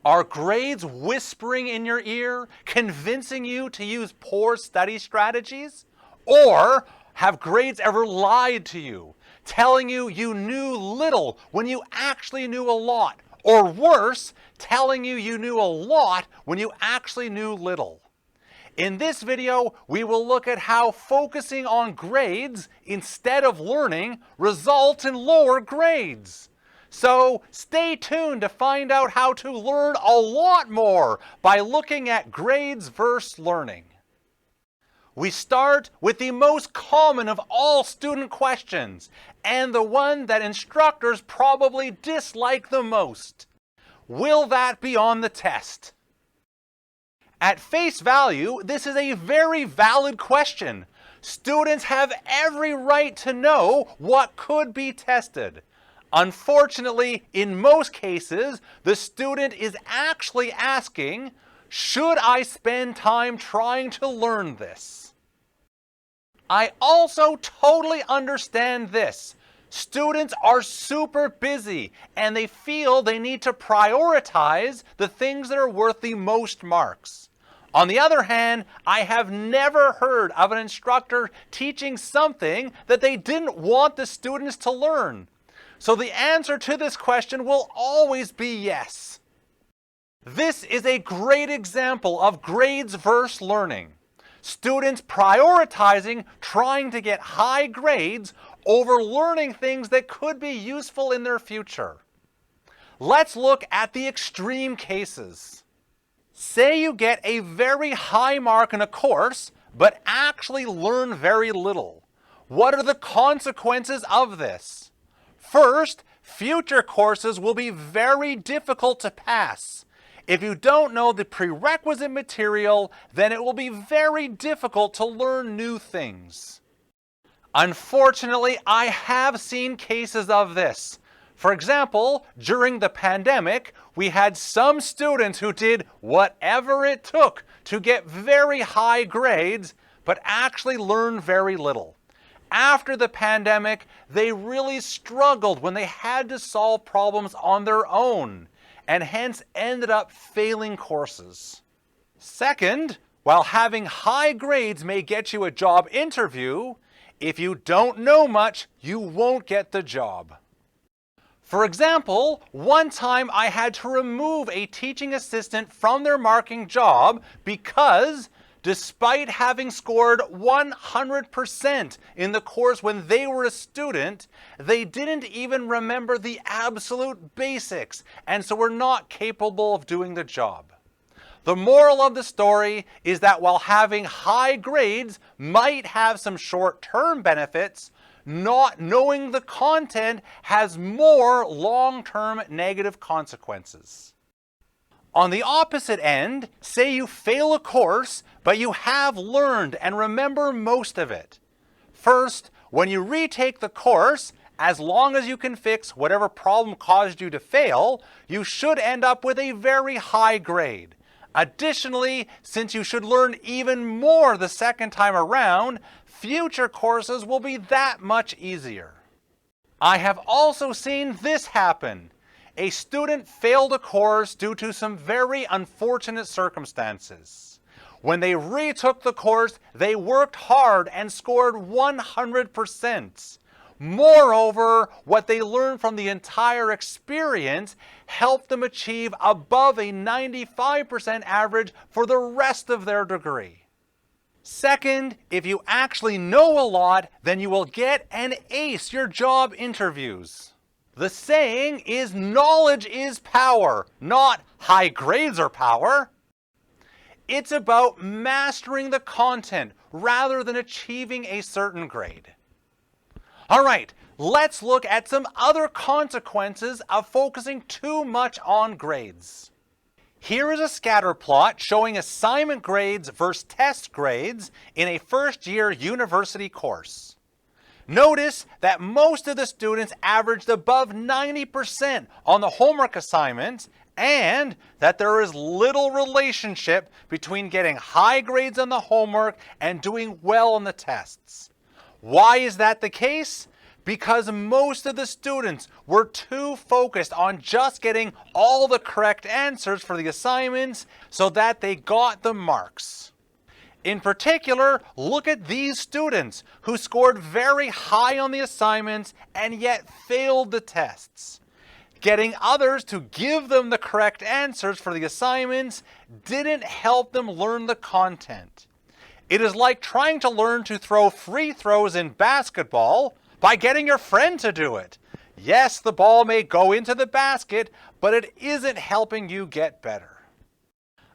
Are grades whispering in your ear, convincing you to use poor study strategies? Or have grades ever lied to you, telling you you knew little when you actually knew a lot? Or worse, telling you you knew a lot when you actually knew little? In this video, we will look at how focusing on grades instead of learning results in lower grades. So stay tuned to find out how to learn a lot more by looking at grades versus learning. We start with the most common of all student questions, and the one that instructors probably dislike the most. Will that be on the test? At face value, this is a very valid question. Students have every right to know what could be tested. Unfortunately, in most cases, the student is actually asking, should I spend time trying to learn this? I also totally understand this. Students are super busy and they feel they need to prioritize the things that are worth the most marks. On the other hand, I have never heard of an instructor teaching something that they didn't want the students to learn. So the answer to this question will always be yes. This is a great example of grades versus learning. Students prioritizing trying to get high grades over learning things that could be useful in their future. Let's look at the extreme cases. Say you get a very high mark in a course, but actually learn very little. What are the consequences of this? First, future courses will be very difficult to pass. If you don't know the prerequisite material, then it will be very difficult to learn new things. Unfortunately, I have seen cases of this. For example, during the pandemic, we had some students who did whatever it took to get very high grades, but actually learn very little. After the pandemic, they really struggled when they had to solve problems on their own, and hence ended up failing courses. Second, while having high grades may get you a job interview, if you don't know much, you won't get the job. For example, one time I had to remove a teaching assistant from their marking job because despite having scored 100% in the course when they were a student, they didn't even remember the absolute basics and so were not capable of doing the job. The moral of the story is that while having high grades might have some short-term benefits, not knowing the content has more long-term negative consequences. On the opposite end, say you fail a course, but you have learned and remember most of it. First, when you retake the course, as long as you can fix whatever problem caused you to fail, you should end up with a very high grade. Additionally, since you should learn even more the second time around, future courses will be that much easier. I have also seen this happen. A student failed a course due to some very unfortunate circumstances. When they retook the course, they worked hard and scored 100%. Moreover, what they learned from the entire experience helped them achieve above a 95% average for the rest of their degree. Second, if you actually know a lot, then you will get and ace your job interviews. The saying is knowledge is power, not high grades are power. It's about mastering the content rather than achieving a certain grade. All right, let's look at some other consequences of focusing too much on grades. Here is a scatter plot showing assignment grades versus test grades in a first-year university course. Notice that most of the students averaged above 90% on the homework assignments and that there is little relationship between getting high grades on the homework and doing well on the tests. Why is that the case? because most of the students were too focused on just getting all the correct answers for the assignments so that they got the marks. In particular, look at these students who scored very high on the assignments and yet failed the tests. Getting others to give them the correct answers for the assignments didn't help them learn the content. It is like trying to learn to throw free throws in basketball by getting your friend to do it. Yes, the ball may go into the basket, but it isn't helping you get better.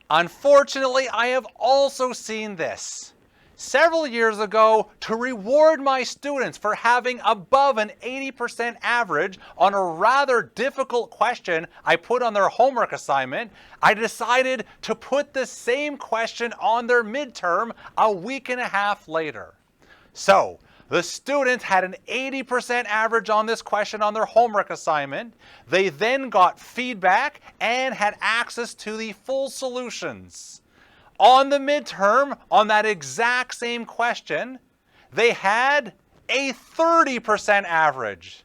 Unfortunately, I have also seen this. Several years ago, to reward my students for having above an 80% average on a rather difficult question I put on their homework assignment, I decided to put the same question on their midterm a week and a half later. So, the students had an 80% average on this question on their homework assignment. They then got feedback and had access to the full solutions. On the midterm, on that exact same question, they had a 30% average.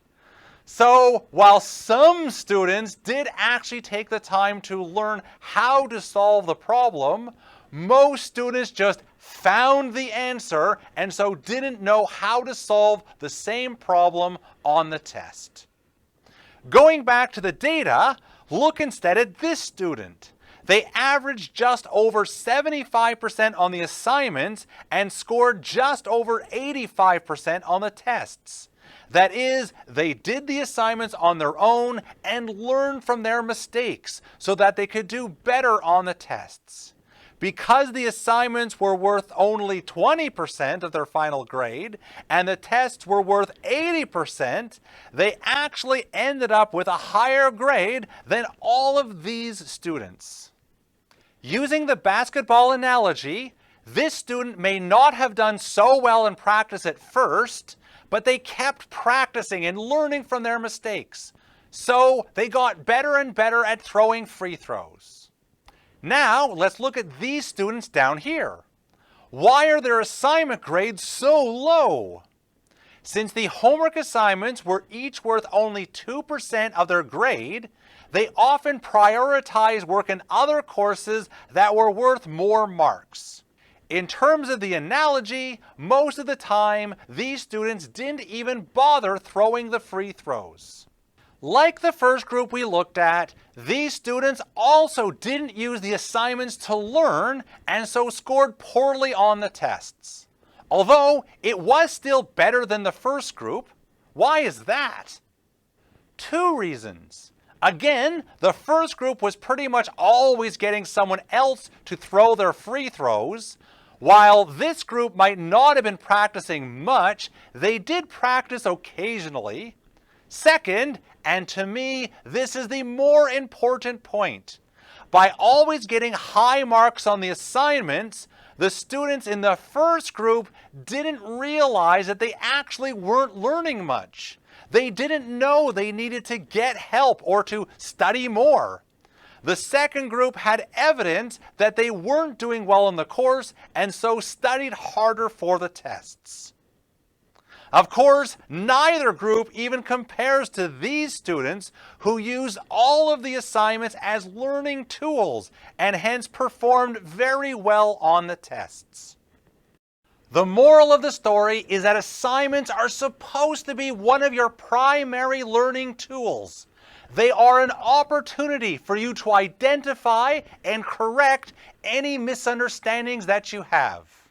So while some students did actually take the time to learn how to solve the problem, most students just found the answer and so didn't know how to solve the same problem on the test. Going back to the data, look instead at this student. They averaged just over 75% on the assignments and scored just over 85% on the tests. That is, they did the assignments on their own and learned from their mistakes so that they could do better on the tests. Because the assignments were worth only 20% of their final grade and the tests were worth 80%, they actually ended up with a higher grade than all of these students. Using the basketball analogy, this student may not have done so well in practice at first, but they kept practicing and learning from their mistakes. So they got better and better at throwing free throws. Now, let's look at these students down here. Why are their assignment grades so low? Since the homework assignments were each worth only 2% of their grade, they often prioritize work in other courses that were worth more marks. In terms of the analogy, most of the time, these students didn't even bother throwing the free throws. Like the first group we looked at, these students also didn't use the assignments to learn and so scored poorly on the tests. Although it was still better than the first group. Why is that? Two reasons. Again, the first group was pretty much always getting someone else to throw their free throws. While this group might not have been practicing much, they did practice occasionally. Second, and to me, this is the more important point, by always getting high marks on the assignments, the students in the first group didn't realize that they actually weren't learning much. They didn't know they needed to get help or to study more. The second group had evidence that they weren't doing well in the course and so studied harder for the tests. Of course, neither group even compares to these students who used all of the assignments as learning tools and hence performed very well on the tests. The moral of the story is that assignments are supposed to be one of your primary learning tools. They are an opportunity for you to identify and correct any misunderstandings that you have.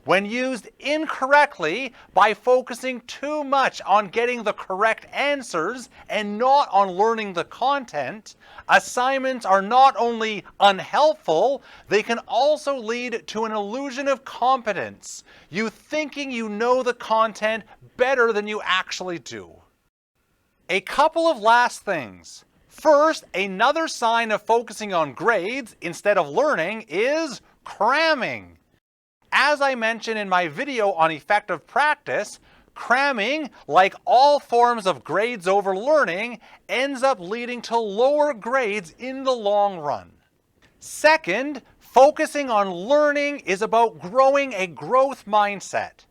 When used incorrectly, by focusing too much on getting the correct answers and not on learning the content, assignments are not only unhelpful, they can also lead to an illusion of competence, you thinking you know the content better than you actually do. A couple of last things. First, another sign of focusing on grades instead of learning is cramming. As I mentioned in my video on effective practice, cramming, like all forms of grades over learning, ends up leading to lower grades in the long run. Second, focusing on learning is about growing a growth mindset.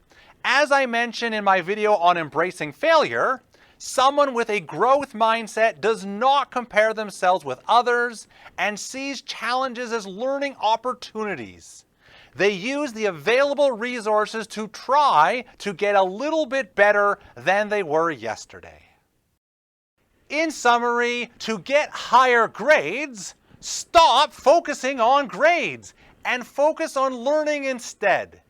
As I mentioned in my video on embracing failure, someone with a growth mindset does not compare themselves with others and sees challenges as learning opportunities. They use the available resources to try to get a little bit better than they were yesterday. In summary, to get higher grades, stop focusing on grades and focus on learning instead.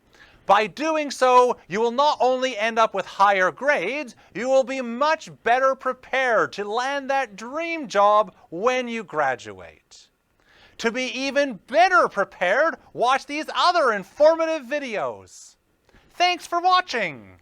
By doing so, you will not only end up with higher grades, you will be much better prepared to land that dream job when you graduate. To be even better prepared, watch these other informative videos. Thanks for watching!